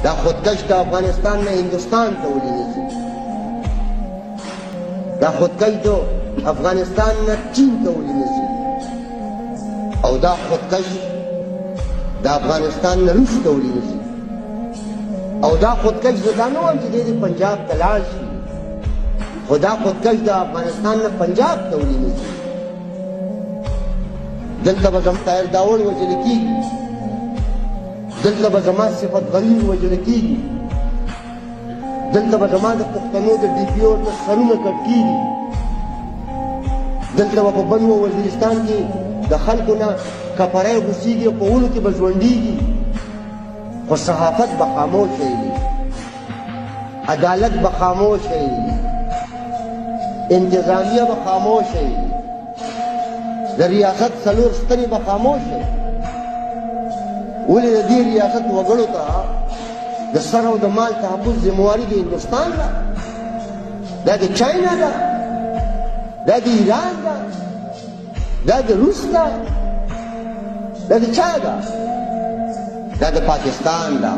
دا خودکش د افغانستان نه هندوستان ته ولې نشي؟ دا خودکش د افغانستان نه چین ته ولې نشي؟ او دا خودکش د افغانستان نه روس ته ولې نشي؟ او دا خودکش زه دا نه وایم چې دی پنجاب ته لاړ شي، خو دا خودکش د افغانستان نه پنجاب ته ولې نشي؟ دلته به زموږ طاهر داوړ وژل کېږي، دلته به زما صفت غریر وژل کېږي، دلته به زما د پښتنو د ډي پي او ته سرونه کټ کېږي، دلته به په بنو وزیرستان کې د خلکو نه کپړی غوڅېږي او په ونو کې به ژوندېږي، خو صحافت به خاموش وي، عدالت به خاموش وي، انتظامیه به خاموش وي، د ریاست څلور ستنې به خاموش وي. ولې د دې ریاست وګړو ته د سر او د مال تحفظ ذمواري د هندوستان ده، دا د چاینا ده، دا د ایران ده، دا د روس ده، دا د چا ده؟ دا د پاکستان ده.